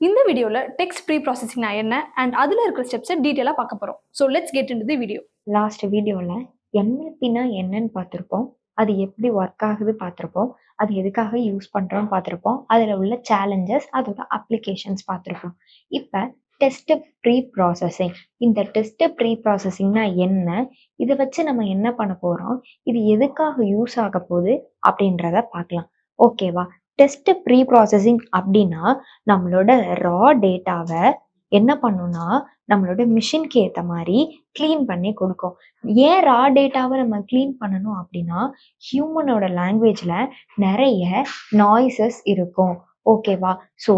இந்த வீடியோல text pre ப்ராசஸிங்னா என்ன அண்ட் அதில் இருக்கிற ஸ்டெப்ஸை டீட்டெயிலாக பார்க்க போகிறோம். So let's get into the video. Last வீடியோவில் என்எல்பினா என்னன்னு பார்த்துருப்போம். அது எப்படி ஒர்க் ஆகுது பார்த்துருப்போம். அது எதுக்காக யூஸ் பண்ணுறோம் பார்த்துருப்போம். அதில் உள்ள சேலஞ்சஸ், அதோட அப்ளிகேஷன்ஸ் பார்த்துருப்போம். இப்போ டெஸ்ட் ப்ரீ ப்ராசஸிங். இந்த டெஸ்ட் ப்ரீ ப்ராசஸிங்னா என்ன, இதை வச்சு நம்ம என்ன பண்ண போகிறோம், இது எதுக்காக யூஸ் ஆக போகுது அப்படின்றத பார்க்கலாம். ஓகேவா? டெஸ்ட் ப்ரீ ப்ராசஸிங் அப்படின்னா நம்மளோட ரா டேட்டாவை என்ன பண்ணுன்னா நம்மளோட மிஷினுக்கு ஏற்ற மாதிரி க்ளீன் பண்ணி கொடுக்கும். ஏன் ரா டேட்டாவை நம்ம க்ளீன் பண்ணணும் அப்படின்னா, ஹியூமனோட லாங்குவேஜில் நிறைய நாய்ஸஸ் இருக்கும். ஓகேவா? ஸோ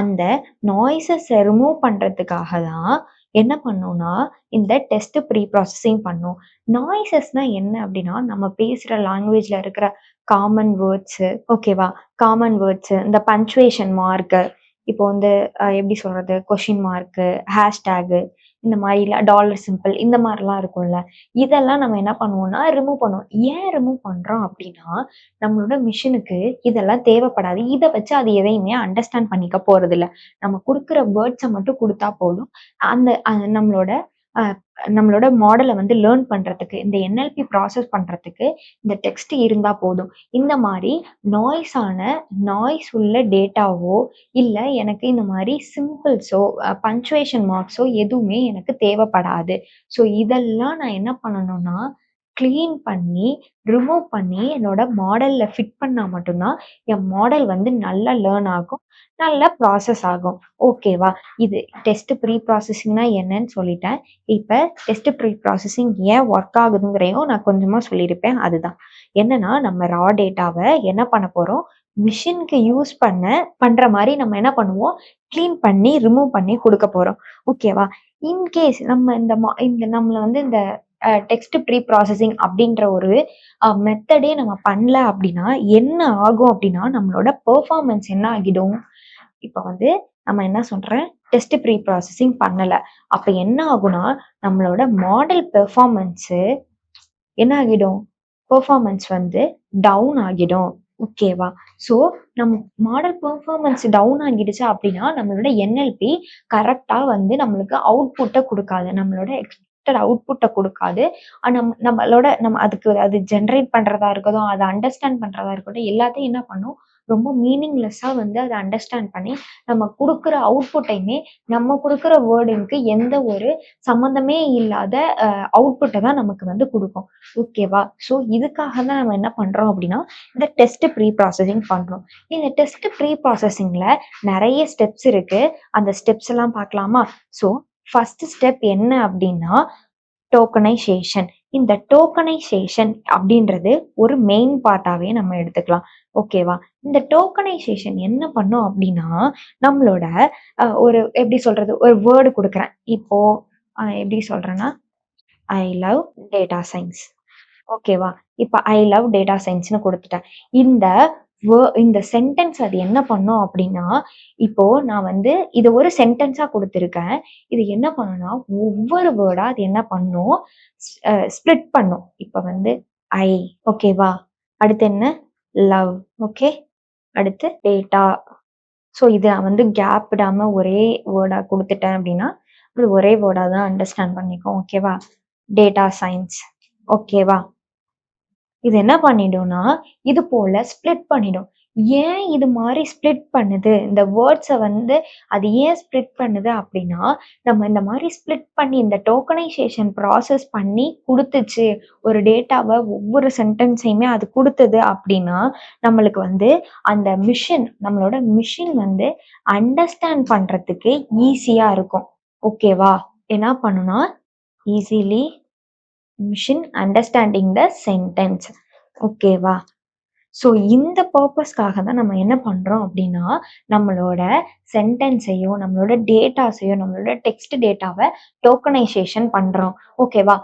அந்த நாய்ஸஸை ரிமூவ் பண்ணுறதுக்காக தான் என்ன பண்ணோம்னா இந்த டெஸ்ட் ப்ரீ ப்ராசஸிங் பண்ணும். நாய்ஸஸ்னா என்ன அப்படின்னா, நம்ம பேசுகிற லாங்குவேஜில் இருக்கிற காமன் வேர்ட்ஸு, ஓகேவா? காமன் வேர்ட்ஸு, இந்த பங்க்சுவேஷன் மார்க்கு, இப்போ வந்து எப்படி சொல்றது, கொஷின் மார்க்கு, ஹேஷ்டேகு, இந்த மாதிரிலாம் டாலர் சிம்பிள், இந்த மாதிரிலாம் இருக்கும்ல, இதெல்லாம் நம்ம என்ன பண்ணுவோம்னா ரிமூவ் பண்ணுவோம். ஏன் ரிமூவ் பண்றோம் அப்படின்னா, நம்மளோட மிஷினுக்கு இதெல்லாம் தேவைப்படாது. இதை வச்சு அது எதையுமே அண்டர்ஸ்டாண்ட் பண்ணிக்க போறது இல்ல. நம்ம கொடுக்குற வேர்ட்ஸை மட்டும் கொடுத்தா போதும். அந்த நம்மளோட நம்மளோட மாடலை வந்து லேர்ன் பண்றதுக்கு, இந்த என்எல்பி ப்ராசஸ் பண்றதுக்கு இந்த டெக்ஸ்ட் இருந்தா போதும். இந்த மாதிரி நாய்ஸ் உள்ள டேட்டாவோ இல்ல எனக்கு இந்த மாதிரி சிம்பிள்ஸோ பங்க்சுவேஷன் மார்க்ஸோ எதுவுமே எனக்கு தேவைப்படாது. ஸோ இதெல்லாம் நான் என்ன பண்ணணும்னா க்ளீன் பண்ணி ரிமூவ் பண்ணி என்னோட மாடல்ல ஃபிட் பண்ணா மட்டும்தான் என் மாடல் வந்து நல்லா லேர்ன் ஆகும், நல்லா ப்ராசஸ் ஆகும். ஓகேவா? இது டெஸ்ட் ப்ரீ ப்ராசஸிங்னா என்னன்னு சொல்லிட்டேன். இப்போ டெஸ்ட் ப்ரீ ப்ராசஸிங் ஏன் ஒர்க் ஆகுதுங்கிறதையும் நான் கொஞ்சமா சொல்லியிருப்பேன். அதுதான் என்னன்னா, நம்ம ரா டேட்டாவை என்ன பண்ண போறோம், மிஷினுக்கு யூஸ் பண்ற மாதிரி நம்ம என்ன பண்ணுவோம், க்ளீன் பண்ணி ரிமூவ் பண்ணி கொடுக்க போறோம். ஓகேவா? இன்கேஸ் நம்ம இந்த நம்மள வந்து இந்த டெக்ஸ்ட் ப்ரீ ப்ராசஸிங் அப்படின்ற ஒரு மெத்தடே நம்ம பண்ணல அப்படின்னா என்ன ஆகும் அப்படின்னா, நம்மளோட பெர்ஃபார்மன்ஸ் என்ன ஆகிடும். இப்போ வந்து நம்ம என்ன சொல்றேன், டெஸ்ட் ப்ரீ ப்ராசஸிங் பண்ணல, அப்ப என்ன ஆகும்னா நம்மளோட மாடல் பெர்ஃபார்மன்ஸு என்ன ஆகிடும், பெர்ஃபார்மன்ஸ் வந்து டவுன் ஆகிடும். ஓகேவா? ஸோ நம்ம மாடல் பெர்ஃபார்மன்ஸ் டவுன் ஆகிடுச்சு அப்படின்னா நம்மளோட என்எல்பி கரெக்டாக வந்து நம்மளுக்கு அவுட்புட்டை கொடுக்காது, நம்மளோட எக்ஸ்பெக்டட் அவுட்புட்டை கொடுக்காது. நம்ம அதுக்கு அது ஜென்ரேட் பண்ணுறதா இருக்கட்டும், அதை அண்டர்ஸ்டாண்ட் பண்ணுறதா இருக்கட்டும், எல்லாத்தையும் என்ன பண்ணும், ரொம்ப மீனிங்லெஸ்ஸாக வந்து அதை அண்டர்ஸ்டாண்ட் பண்ணி நம்ம கொடுக்குற அவுட்புட்டையுமே நம்ம கொடுக்குற வேர்டிங்க்கு எந்த ஒரு சம்மந்தமே இல்லாத அவுட்புட்டை தான் நமக்கு வந்து கொடுக்கும். ஓகேவா? ஸோ இதுக்காக தான் நம்ம என்ன பண்றோம் அப்படின்னா இந்த டெஸ்ட் ப்ரீ ப்ராசஸிங் பண்றோம். இந்த டெஸ்ட் ப்ரீ ப்ராசஸிங்ல நிறைய ஸ்டெப்ஸ் இருக்கு. அந்த ஸ்டெப்ஸ் எல்லாம் பார்க்கலாமா? ஸோ ஃபர்ஸ்ட் ஸ்டெப் என்ன அப்படின்னா டோக்கனைசேஷன். இந்த டோக்கனைசேஷன் அப்படின்றது ஒரு மெயின் பார்ட்டாவே நம்ம எடுத்துக்கலாம். ஓகேவா? இந்த டோக்கனைசேஷன் என்ன பண்ணும் அப்படின்னா, நம்மளோட ஒரு எப்படி சொல்றது, ஒரு வேர்டு கொடுக்குறேன். இப்போ எப்படி சொல்றேன்னா, ஐ லவ் டேட்டா சயின்ஸ். ஓகேவா? இப்ப ஐ லவ் டேட்டா சயின்ஸ்னு கொடுத்துட்டேன். இந்த இந்த சென்டென்ஸ் அது என்ன பண்ணும் அப்படின்னா, இப்போ நான் வந்து இது ஒரு சென்டென்ஸா கொடுத்துருக்கேன். இது என்ன பண்ணும்னா ஒவ்வொரு வேர்டா அது என்ன பண்ணும், ஸ்ப்ளிட் பண்ணும். இப்ப வந்து ஐ, ஓகேவா? அடுத்து என்ன, லவ், ஓகே, அடுத்து டேட்டா. ஸோ இது நான் வந்து கேப் விடாம ஒரே வேர்டா கொடுத்துட்டேன் அப்படின்னா அது ஒரே வேர்டா தான் அண்டர்ஸ்டாண்ட் பண்ணிக்கும். ஓகேவா? Data science. ஓகேவா? இது என்ன பண்ணிடும்னா இது போல ஸ்ப்ளிட் பண்ணிடும். ஏன் இது மாதிரி ஸ்ப்ளிட் பண்ணுது, இந்த வேர்ட்ஸை வந்து அது ஏன் ஸ்ப்ளிட் பண்ணுது அப்படின்னா, நம்ம இந்த மாதிரி ஸ்ப்ளிட் பண்ணி இந்த டோக்கனைசேஷன் ப்ராசஸ் பண்ணி கொடுத்துச்சு, ஒரு டேட்டாவை ஒவ்வொரு சென்டென்ஸையுமே அது கொடுத்தது அப்படின்னா நம்மளுக்கு வந்து அந்த நம்மளோட மிஷின் வந்து அண்டர்ஸ்டாண்ட் பண்றதுக்கு ஈஸியா இருக்கும். ஓகேவா? என்ன பண்ணுனா easily machine understanding the sentence. ஓகேவா? ஸோ இந்த பர்பஸ்க்காக தான் நம்ம என்ன பண்றோம் அப்படின்னா, நம்மளோட சென்டென்ஸையோ நம்மளோட டேட்டாஸையோ நம்மளோட டெக்ஸ்ட் டேட்டாவை டோக்கனைசேஷன் பண்றோம். ஓகேவா?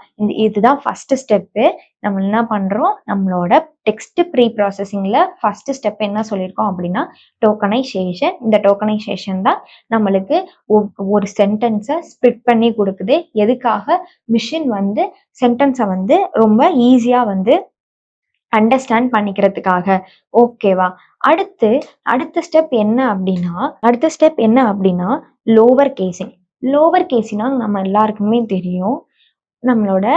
இதுதான் ஃபர்ஸ்ட் ஸ்டெப்பு. நம்ம என்ன பண்றோம், நம்மளோட டெக்ஸ்ட் ப்ரீ ப்ராசஸிங்ல ஃபர்ஸ்ட் ஸ்டெப் என்ன சொல்லியிருக்கோம் அப்படின்னா டோக்கனைசேஷன். இந்த டோக்கனைசேஷன் தான் நம்மளுக்கு ஒரு சென்டென்ஸை ஸ்ப்ளிட் பண்ணி கொடுக்குது. எதுக்காக, மிஷின் வந்து சென்டென்ஸை வந்து ரொம்ப ஈஸியா வந்து அண்டர்ஸ்டாண்ட் பண்ணிக்கிறதுக்காக. ஓகேவா? அடுத்து அடுத்த ஸ்டெப் என்ன அப்படின்னா லோவர் கேசிங். லோவர் கேசிங்னா நம்ம எல்லாருக்குமே தெரியும். நம்மளோட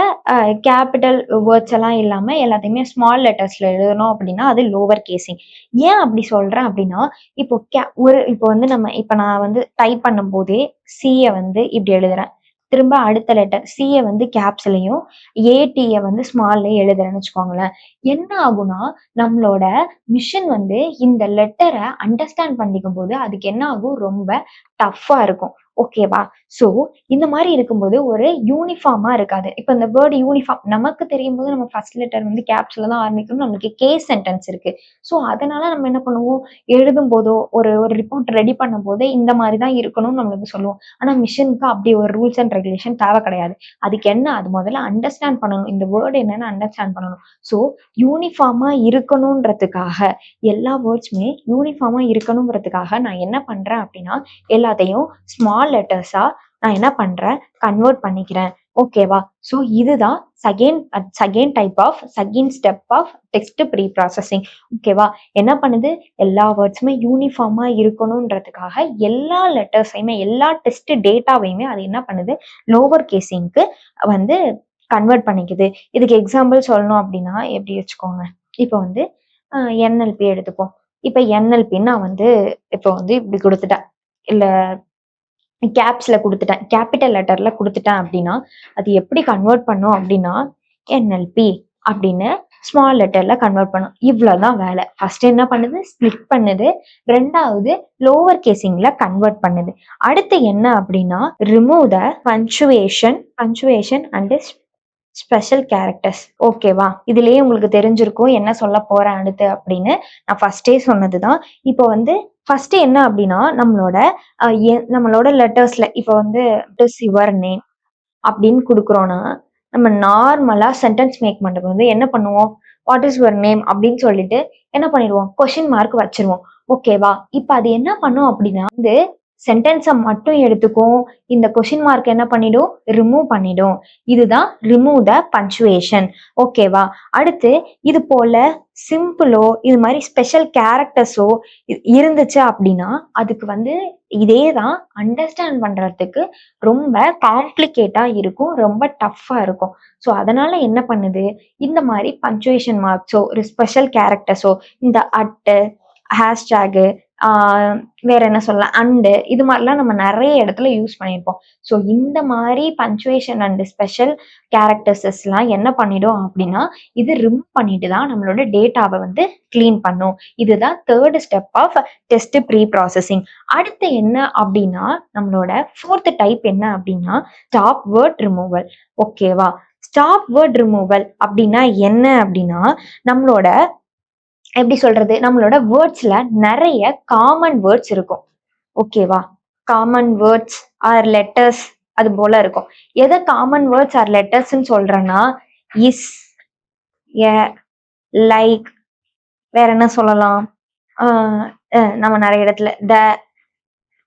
கேப்பிட்டல் வேர்ட்ஸ் எல்லாம் இல்லாம எல்லாத்தையுமே ஸ்மால் லெட்டர்ஸ்ல எழுதணும் அப்படின்னா அது லோவர் கேசிங். ஏன் அப்படி சொல்றேன் அப்படின்னா, இப்போ வந்து நான் வந்து டைப் பண்ணும்போதே சி-ய வந்து இப்படி எழுதுறேன். திரும்ப அடுத்த லெட்டர் சி-ய வந்து கேப்ஸ்லயும், ஏ-டி-ய வந்து ஸ்மால்லயும் எழுதுறேன்னு வச்சுக்கோங்களேன். என்ன ஆகும்னா, நம்மளோட மிஷின் வந்து இந்த லெட்டர அண்டர்ஸ்டாண்ட் பண்ணிக்கும்போது அதுக்கு என்ன ஆகும், ரொம்ப டஃப்பா இருக்கும். ஓகேவா? ஸோ இந்த மாரி இருக்கும்போது ஒரு யூனிஃபார்மா இருக்காது. இப்ப இந்த வேர்ட் யூனிஃபார்ம் நமக்கு தெரியும்போது நம்ம ஃபர்ஸ்ட் லெட்டர் வந்து கேப்ஸ்ல தான் ஆரம்பிக்கணும். நம்மளுக்கு கேஸ் சென்டென்ஸ் இருக்கு. ஸோ அதனால நம்ம என்ன பண்ணுவோம், எழுதும்போதோ ஒரு ஒரு ரிப்போர்ட் ரெடி பண்ணும்போதே இந்த மாரி தான் இருக்கணும்னு நம்மளுக்கு சொல்லுவோம். ஆனா மிஷினுக்கு அப்படி ஒரு ரூல்ஸ் அண்ட் ரெகுலேஷன் தேவை கிடையாது. அதுக்கு என்ன, அது முதல்ல அண்டர்ஸ்டாண்ட் பண்ணணும். இந்த வேர்ட் என்னன்னு அண்டர்ஸ்டாண்ட் பண்ணணும். ஸோ யூனிஃபார்மா இருக்கணும்ன்றதுக்காக எல்லா வேர்ட்ஸுமே யூனிஃபார்மா இருக்கணும்ன்றதுக்காக நான் என்ன பண்றேன் அப்படின்னா, எல்லாத்தையும் ஸ்மால் லெட்டர்ஸா நான் என்ன பண்றேன், கன்வெர்ட் பண்ணிக்கிறேன். ஓகேவா? ஸோ இதுதான் second step of text preprocessing. ஓகேவா? என்ன பண்ணுது, எல்லா வேர்ட்ஸுமே யூனிஃபார்மா இருக்கணும்ன்றதுக்காக எல்லா லெட்டர்ஸையுமே எல்லா டெஸ்ட் டேட்டாவையுமே அது என்ன பண்ணுது, லோவர் கேசிங்க்கு வந்து கன்வெர்ட் பண்ணிக்குது. இதுக்கு எக்ஸாம்பிள் சொல்லணும் அப்படின்னா எப்படி வச்சுக்கோங்க, இப்போ வந்து NLP எடுத்துப்போம். இப்போ NLP நான் வந்து இப்போ வந்து இப்படி கொடுத்துட்டேன், இல்ல கேப்ஸ்ல குடுத்துட்டேன். கேப்பிட்டல் லெட்டர்ல குடுத்துட்டேன் அப்படின்னா, அது எப்படி கன்வெர்ட் பண்ணும் அப்படின்னா, NLP அப்படின்னு ஸ்மால் லெட்டர்ல கன்வெர்ட் பண்ணும். இவ்வளவுதான் வேலை. ஃபர்ஸ்ட் என்ன பண்ணுது, ஸ்ப்ளிட் பண்ணுது. 2வது லோவர் கேசிங்ல கன்வெர்ட் பண்ணுது. அடுத்து என்ன அப்படின்னா, remove the punctuation and special characters. ஓகேவா? இதுலயே உங்களுக்கு தெரிஞ்சிருக்கும் என்ன சொல்ல போறேன் அடுத்து அப்படின்னு. நான் ஃபர்ஸ்டே சொன்னதுதான். இப்போ வந்து ஃபர்ஸ்ட் என்ன அப்படின்னா, நம்மளோட லெட்டர்ஸ்ல இப்போ வந்து இஸ் யுவர் நேம் அப்படின்னு குடுக்குறோம்னா, நம்ம நார்மலா சென்டென்ஸ் மேக் பண்றது வந்து என்ன பண்ணுவோம், வாட் இஸ் யுவர் நேம் அப்படின்னு சொல்லிட்டு என்ன பண்ணிடுவோம், கொஸ்டின் மார்க் வச்சிருவோம். ஓகேவா? இப்ப அது என்ன பண்ணும் அப்படின்னா வந்து சென்டென்ஸை மட்டும் எடுத்துக்கும். இந்த கொஸ்டின் மார்க் என்ன பண்ணிடும், ரிமூவ் பண்ணிடும். இதுதான் ரிமூவ் த பங்க்சுவேஷன். ஓகேவா? அடுத்து இது போல சிம்பிளோ இது மாதிரி ஸ்பெஷல் கேரக்டர்ஸோ இருந்துச்சு அப்படின்னா அதுக்கு வந்து இதே தான் அண்டர்ஸ்டாண்ட் பண்றதுக்கு ரொம்ப காம்ப்ளிகேட்டா இருக்கும், ரொம்ப டஃப்பா இருக்கும். ஸோ அதனால என்ன பண்ணுது, இந்த மாதிரி பங்க்சுவேஷன் மார்க்ஸோ ஒரு ஸ்பெஷல் கேரக்டர்ஸோ இந்த அட்டு, ஹேஷ்டேகு, வேற என்ன சொல்லலாம், அண்டு, இது மாதிரிலாம் நம்ம நிறைய இடத்துல யூஸ் பண்ணியிருப்போம். ஸோ இந்த மாதிரி பங்க்சுவேஷன் அண்ட் ஸ்பெஷல் கேரக்டர்ஸஸ்லாம் என்ன பண்ணிடும் அப்படின்னா, இது ரிமூவ் பண்ணிட்டு தான் நம்மளோட டேட்டாவை வந்து கிளீன் பண்ணும். இதுதான் third step of test preprocessing. அடுத்து என்ன அப்படின்னா, நம்மளோட ஃபோர்த் டைப் என்ன அப்படின்னா, ஸ்டாப் வேர்ட் ரிமூவல். ஓகேவா? ஸ்டாப் வேர்ட் ரிமூவல் அப்படின்னா என்ன அப்படின்னா, நம்மளோட எப்படி சொல்றது, நம்மளோட வேர்ட்ஸ்ல நிறைய காமன் வேர்ட்ஸ் இருக்கும். ஓகேவா? காமன் வேர்ட்ஸ் ஆர் லெட்டர்ஸ் அது போல இருக்கும். எதை காமன் வேர்ட்ஸ் ஆர் லெட்டர்ஸ்ன்னு சொல்றேன்னா, இஸ், எ, லைக், வேற என்ன சொல்லலாம், நம்ம நிறைய இடத்துல த,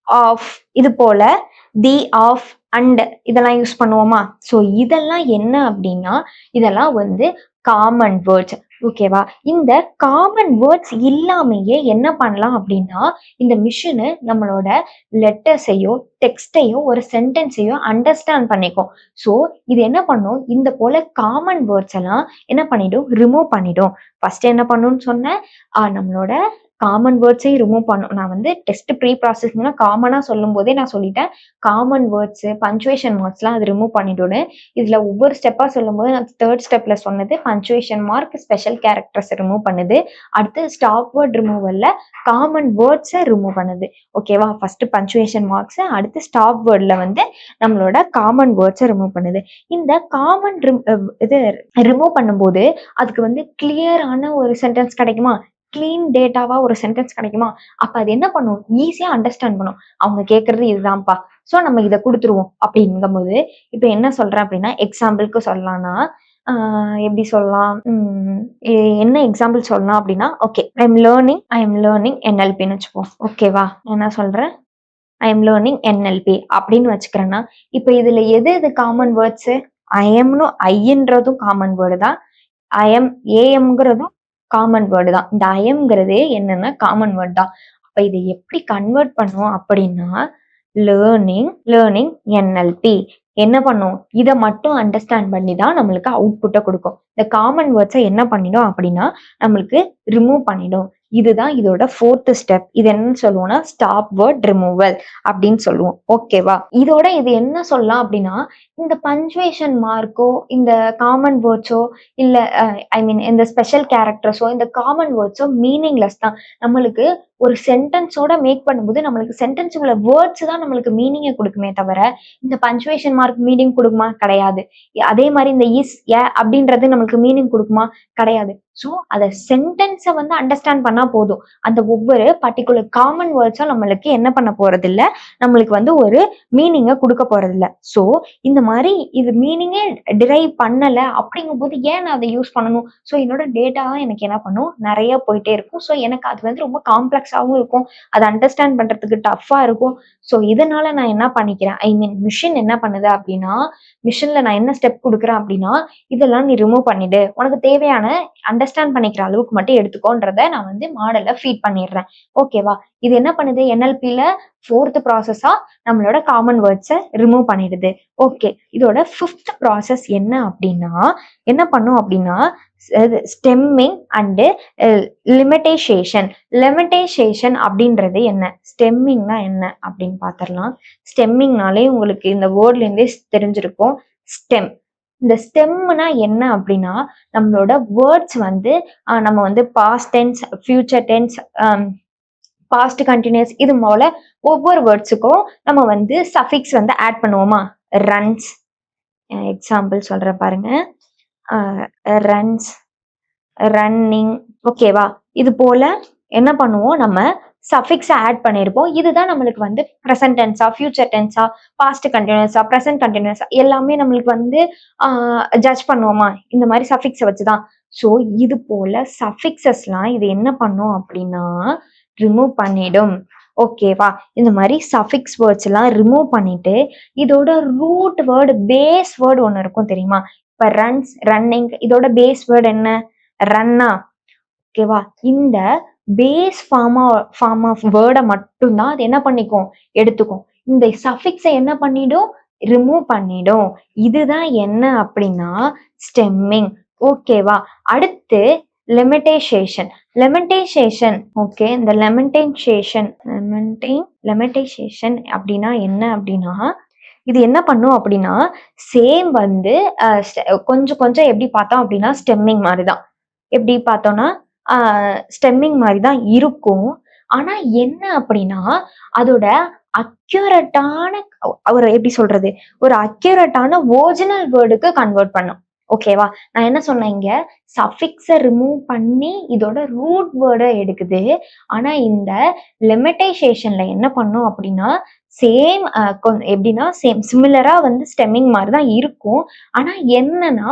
ஆஃப், இது போல தி, ஆஃப், அண்ட் இதெல்லாம் யூஸ் பண்ணுவோமா? ஸோ இதெல்லாம் என்ன அப்படின்னா, இதெல்லாம் வந்து காமன் வேர்ட்ஸ். ஓகேவா? இந்த காமன் வேர்ட்ஸ் இல்லாமையே என்ன பண்ணலாம் அப்படின்னா, இந்த மிஷினு நம்மளோட லெட்டர்ஸையோ டெக்ஸ்டையோ ஒரு சென்டென்ஸையோ அண்டர்ஸ்டாண்ட் பண்ணிக்கும். ஸோ இது என்ன பண்ணும், இந்த போல காமன் வேர்ட்ஸ் எல்லாம் என்ன பண்ணிடும், ரிமூவ் பண்ணிடும். ஃபர்ஸ்ட் என்ன பண்ணும்னு சொன்னேன், நம்மளோட காமன் வேர்ட்ஸையும் ரிமூவ் பண்ணும். நான் வந்து டெஸ்ட் ப்ரீ ப்ராசஸிங்னா காமனா சொல்லும் போதே நான் சொல்லிட்டேன், காமன் வேர்ட்ஸ் பங்க்சுவேஷன் மார்க்ஸ்லாம் அது ரிமூவ் பண்ணிடும்னு. இதுல ஒவ்வொரு ஸ்டெப்பா சொல்லும் போது நான் தேர்ட் ஸ்டெப்ல சொன்னது punctuation mark, special characters remove பண்ணுது. அடுத்து ஸ்டாப் வேர்ட் ரிமூவல்ல காமன் வேர்ட்ஸை ரிமூவ் பண்ணுது. ஓகேவா? ஃபர்ஸ்ட் பங்க்சுவேஷன் மார்க்ஸ், அடுத்து ஸ்டாப் வேர்ட்ல வந்து நம்மளோட காமன் வேர்ட்ஸை ரிமூவ் பண்ணுது. இந்த காமன் இது ரிமூவ் பண்ணும்போது அதுக்கு வந்து கிளியரான ஒரு சென்டென்ஸ் கிடைக்குமா, கிளீன் டேட்டாவா ஒரு சென்டென்ஸ் கிடைக்குமா? அப்ப அது என்ன பண்ணும், ஈஸியா அண்டர்ஸ்டாண்ட் பண்ணும். அவங்க கேட்கறது இதுதான்ப்பா, சோ நம்ம இதை கொடுத்துருவோம் அப்படிங்கும்போது, இப்ப என்ன சொல்றேன் அப்படின்னா, எக்ஸாம்பிளுக்கு சொல்லலாம்னா, எப்படி சொல்லலாம், என்ன எக்ஸாம்பிள் சொல்லலாம் அப்படின்னா, ஓகே, ஐ எம் லேர்னிங் NLPன்னு வச்சுப்போம். ஓகேவா? என்ன சொல்றேன், ஐ எம் லேர்னிங் NLP அப்படின்னு வச்சுக்கிறேன்னா, இப்ப இதுல எது காமன் வேர்ட்ஸ், ஐஎம்னு ஐன்றதும் காமன் வேர்டு தான், ஐஎம் ஏஎம்ங்கிறதும் காமன் வேர்டு தான். இந்த ஐஎம்ங்கிறதே என்னன்னா காமன் வேர்டு தான். அப்ப இதை எப்படி கன்வெர்ட் பண்ணும் அப்படின்னா லேர்னிங் என்எல்பி என்ன பண்ணும், இதை மட்டும் அண்டர்ஸ்டாண்ட் பண்ணி தான் நம்மளுக்கு அவுட்புட்டை கொடுக்கும். இந்த காமன் வேர்ட்ஸை என்ன பண்ணிடும் அப்படின்னா நம்மளுக்கு ரிமூவ் பண்ணிடும். இதுதான் இதோட 4th ஸ்டெப். இது என்னன்னு சொல்லுவோம்னா ஸ்டாப் வேர்ட் ரிமூவல் அப்படின்னு சொல்லுவோம். ஓகேவா? இதோட இது என்ன சொல்லலாம் அப்படின்னா இந்த பஞ்சுவேஷன் மார்க்கோ இந்த காமன் வேர்ட்ஸோ இல்ல ஐ மீன் இந்த ஸ்பெஷல் கேரக்டர்ஸோ இந்த காமன் வேர்ட்ஸோ மீனிங்லெஸ் தான். நம்மளுக்கு ஒரு சென்டென்ஸோட மேக் பண்ணும்போது நம்மளுக்கு சென்டென்ஸ் உள்ள வேர்ட்ஸ் தான் நம்மளுக்கு மீனிங்கை கொடுக்குமே தவிர இந்த பஞ்சுவேஷன் மார்க் மீனிங் கொடுக்குமா? கிடையாது. அதே மாதிரி இந்த இஸ் அப்படின்றது நம்மளுக்கு மீனிங் கொடுக்குமா? கிடையாது. ஸோ அதை சென்டென்ஸை வந்து அண்டர்ஸ்டாண்ட் பண்ணா போதும். அந்த ஒவ்வொரு பர்டிகுலர் காமன் வேர்ட்ஸும் நம்மளுக்கு என்ன பண்ண போறது இல்லை, நம்மளுக்கு வந்து ஒரு மீனிங்கை கொடுக்க போறது இல்லை. ஸோ இந்த மாதிரி இது மீனிங்கே டிரைவ் பண்ணல அப்படிங்கும் போது ஏன் நான் அதை யூஸ் பண்ணணும்? ஸோ என்னோட டேட்டா எனக்கு என்ன பண்ணும், நிறைய போயிட்டே இருக்கும். ஸோ எனக்கு அது வந்து ரொம்ப காம்ப்ளெக்ஸாகவும் இருக்கும், அதை அண்டர்ஸ்டாண்ட் பண்றதுக்கு டஃப்பா இருக்கும். ஸோ இதனால நான் என்ன பண்ணிக்கிறேன், ஐ மீன் மிஷின் என்ன பண்ணுது அப்படின்னா, மிஷின்ல நான் என்ன ஸ்டெப் கொடுக்குறேன் அப்படின்னா இதெல்லாம் நீ ரிமூவ் பண்ணிடு, உனக்கு தேவையான அண்டர்ஸ்டாண்ட் பண்ணிக்கிற அளவுக்கு மட்டும் எடுத்துக்கோன்றத நான் வந்து மாடலை ஃபீட் பண்ணிடுறேன். ஓகேவா? இது என்ன பண்ணுது, என்எல்பில 4th ப்ராசஸா நம்மளோட காமன் வேர்ட்ஸை ரிமூவ் பண்ணிடுது. ஓகே, இதோட 5th ப்ராசஸ் என்ன அப்படின்னா என்ன பண்ணும் அப்படின்னா ஸ்டெம்மிங் அண்டு லிமிட்டேஷன். லிமிட்டேஷன் அப்படின்றது என்ன, ஸ்டெம்மிங்னா என்ன அப்படின்னு பார்த்துடலாம். ஸ்டெம்மிங்னாலே உங்களுக்கு இந்த வேர்ட்ல இருந்தே தெரிஞ்சிருக்கும். ஸ்டெம், இந்த ஸ்டெம்னா என்ன அப்படின்னா நம்மளோட வேர்ட்ஸ் வந்து நம்ம வந்து past tense, future tense, past continuous இது போல ஒவ்வொரு வேர்ட்ஸுக்கும் நம்ம வந்து சஃபிக்ஸ் வந்து ஆட் பண்ணுவோமா. ரன்ஸ், எக்ஸாம்பிள் சொல்றேன் பாருங்க. Runs, running. ஓகேவா? இது போல என்ன பண்ணுவோம், நம்ம சஃபிக்ஸை ஆட் பண்ணியிருப்போம். இதுதான் நம்மளுக்கு வந்து ப்ரெசன்ட் டென்ஸா, ஃபியூச்சர் டென்ஸா, பாஸ்ட் கண்டினியூஸா, ப்ரெசன்ட் கண்டினியூஸா எல்லாமே நம்மளுக்கு வந்து ஜட்ஜ் பண்ணுவோமா இந்த மாதிரி சஃபிக்ஸை வச்சுதான். ஸோ இது போல சஃபிக்ஸஸ்லாம் இது என்ன பண்ணும் அப்படின்னா ரிமூவ் பண்ணிடும். ஓகேவா? இந்த மாதிரி சஃபிக்ஸ் வேர்ட்ஸ் எல்லாம் ரிமூவ் பண்ணிட்டு இதோட ரூட் வேர்டு, பேஸ் வேர்டு ஒன்று இருக்கும் தெரியுமா. இப்ப ரன்ஸ், ரன்னிங், இதோட பேஸ் வேர்டு என்ன, ரன்னா. ஓகேவா? இந்த பேஸ் ஃபார்ம் ஆஃப் வேர்டை மட்டும்தான் அது என்ன பண்ணிக்கும், எடுத்துக்கும். இந்த சஃபிக்ஸை என்ன பண்ணிடும், ரிமூவ் பண்ணிடும். இதுதான் என்ன அப்படின்னா ஸ்டெம்மிங். ஓகேவா? அடுத்து லெமிட்டேஷன். ஓகே, இந்த லெமிட்டேஷன் அப்படின்னா என்ன அப்படின்னா இது என்ன பண்ணும் அப்படின்னா சேம் வந்து கொஞ்சம் எப்படி பார்த்தோம் அப்படின்னா ஸ்டெம்மிங் மாதிரி தான். எப்படி பார்த்தோம்னா ஸ்டெம்மிங் மாதிரி தான் இருக்கும். ஆனா என்ன அப்படின்னா அதோட அக்யூரேட்டான ஒரு எப்படி சொல்றது, ஒரு அக்யூரேட்டான ஒரிஜினல் வேர்டுக்கு கன்வெர்ட் பண்ணும். ஓகேவா? நான் என்ன சொன்னேன், இங்க சஃபிக்ஸை ரிமூவ் பண்ணி இதோட ரூட் வேர்டை எடுக்குது. ஆனா இந்த லிமிட்டேஷன்ல என்ன பண்ணும் அப்படின்னா சேம் எப்படின்னா சிமிலரா வந்து ஸ்டெம்மிங் மாதிரி தான் இருக்கும். ஆனா என்னன்னா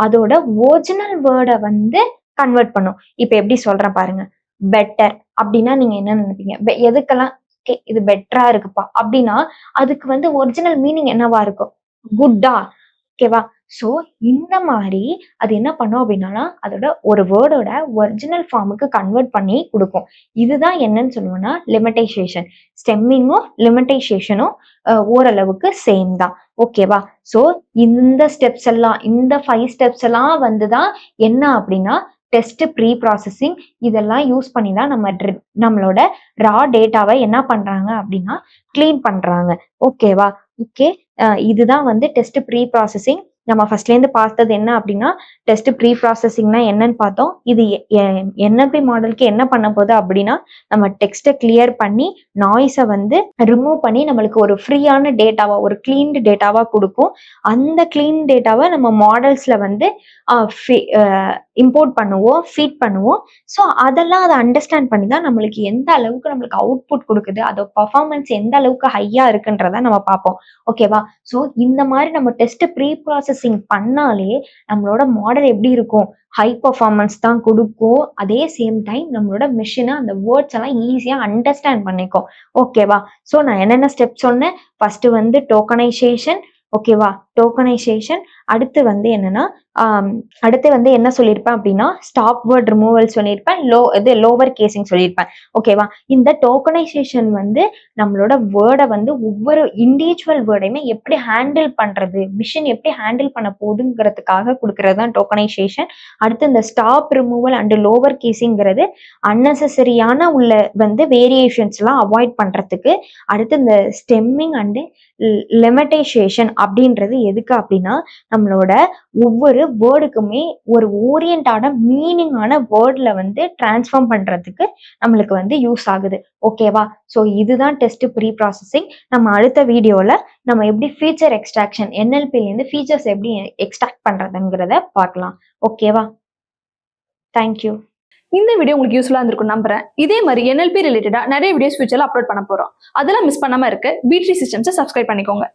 அதோட ஒரிஜினல் வேர்டை வந்து கன்வெர்ட் பண்ணும். இப்ப எப்படி சொல்றேன் பாருங்க. பெட்டர் அப்படின்னா நீங்க என்ன நினைப்பீங்க, எதுக்கெல்லாம் இது பெட்டரா இருக்குப்பா அப்படின்னா அதுக்கு வந்து ஒரிஜினல் மீனிங் என்னவா இருக்கும், குட்டா. ஓகேவா? ஸோ இந்த மாதிரி அது என்ன பண்ணும் அப்படின்னா அதோட ஒரு வேர்டோட ஒரிஜினல் ஃபார்முக்கு கன்வெர்ட் பண்ணி கொடுக்கும். இதுதான் என்னன்னு சொல்லுவோம்னா லிமிட்டேஷன். ஸ்டெம்மிங்கும் லிமிட்டேஷனும் ஓரளவுக்கு சேம் தான். ஓகேவா? ஸோ இந்த ஸ்டெப்ஸ் எல்லாம், இந்த 5 ஸ்டெப்ஸ் எல்லாம் வந்துதான் என்ன அப்படின்னா டெஸ்ட், ப்ரீ ப்ராசஸிங் இதெல்லாம் யூஸ் பண்ணி தான் நம்மளோட ரா டேட்டாவை என்ன பண்றாங்க அப்படின்னா கிளீன் பண்றாங்க. ஓகேவா? ஓகே, இதுதான் வந்து டெஸ்ட் ப்ரீ ப்ராசஸிங். நம்ம ஃபர்ஸ்ட்லேருந்து பார்த்தது என்ன அப்படின்னா டெஸ்ட் ப்ரீ ப்ராசஸிங்னா என்னன்னு பார்த்தோம். இது என்எல்பி மாடலுக்கு என்ன பண்ண போகுது அப்படின்னா நம்ம டெக்ஸ்ட்டை கிளியர் பண்ணி நாய்ஸை வந்து ரிமூவ் பண்ணி நம்மளுக்கு ஒரு ஃப்ரீயான டேட்டாவா, ஒரு கிளீன்டு டேட்டாவா கொடுக்கும். அந்த கிளீன் டேட்டாவை நம்ம மாடல்ஸ்ல வந்து இம்போர்ட் பண்ணுவோம், ஃபீட் பண்ணுவோம். ஸோ அதெல்லாம் அதை அண்டர்ஸ்டாண்ட் பண்ணி தான் நம்மளுக்கு எந்த அளவுக்கு நம்மளுக்கு அவுட்புட் கொடுக்குது, அதோட பர்ஃபார்மன்ஸ் எந்த அளவுக்கு ஹையா இருக்குன்றத நம்ம பார்ப்போம். ஓகேவா? ஸோ இந்த மாதிரி நம்ம டெஸ்ட் ப்ரீ ப்ராசஸிங் பண்ணாலே நம்மளோட மாடல் எப்படி இருக்கும், ஹை பர்ஃபார்மன்ஸ் தான் கொடுக்கும். அதே சேம் டைம் நம்மளோட மிஷினை அந்த வேர்ட்ஸ் எல்லாம் ஈஸியாக அண்டர்ஸ்டாண்ட் பண்ணிக்கும். ஓகேவா? ஸோ நான் என்னென்ன ஸ்டெப் சொன்னேன், ஃபர்ஸ்ட் வந்து டோக்கனைசேஷன், ஓகேவா? டோக்கனைசேஷன். அடுத்து வந்து என்னன்னா, அடுத்து வந்து என்ன சொல்லியிருப்பேன் அப்படின்னா, ஸ்டாப் வேர்ட் ரிமூவல் சொல்லியிருப்பேன். லோவர் கேசிங் சொல்லியிருப்பேன். ஓகேவா? இந்த டோக்கனைசேஷன் வந்து நம்மளோட வேர்டை வந்து ஒவ்வொரு இண்டிவிஜுவல் வேர்டையுமே எப்படி ஹேண்டில் பண்றது, மிஷின் எப்படி ஹேண்டில் பண்ண போகுதுங்கிறதுக்காக கொடுக்கறது தான் டோக்கனைசேஷன். அடுத்து இந்த ஸ்டாப் ரிமூவல் அண்ட் லோவர் கேசிங்கிறது அன்னெசரியான உள்ள வந்து வேரியேஷன்ஸ்லாம் அவாய்ட் பண்றதுக்கு. அடுத்து இந்த ஸ்டெம்மிங் அண்டு லெமடைசேஷன் அப்படின்றது எதுக்கு அப்படின்னா, நம்மளோட ஒவ்வொரு வேர்டுக்குமே ஒரு ஓரியன்டான மீனிங்கான வேர்ட்ல வந்து டிரான்ஸ்ஃபார்ம் பண்றதுக்கு நம்மளுக்கு வந்து யூஸ் ஆகுது. ஓகேவா? ஸோ இதுதான் டெஸ்ட் ப்ரீ ப்ராசஸிங். நம்ம அடுத்த வீடியோல நம்ம எப்படி ஃபீச்சர் எக்ஸ்ட்ராக்ஷன் NLPலேருந்து ஃபீச்சர்ஸ் எப்படி எக்ஸ்ட்ராக்ட் பண்றதுங்கிறத பார்க்கலாம். ஓகேவா? தேங்க்யூ. இந்த வீடியோ உங்களுக்கு யூஸ்ஃபுல்லாக இருந்திருக்கும் நம்புறேன். இதே மாதிரி NLP ரிலேட்டடாக நிறைய வீடியோஸ் ஃபியூச்சரில் அப்லோட் பண்ண போகிறோம். அதெல்லாம் மிஸ் பண்ணாமல் இருக்கு B3 சிஸ்டம்ஸை சப்ஸ்கிரைப் பண்ணிக்கோங்க.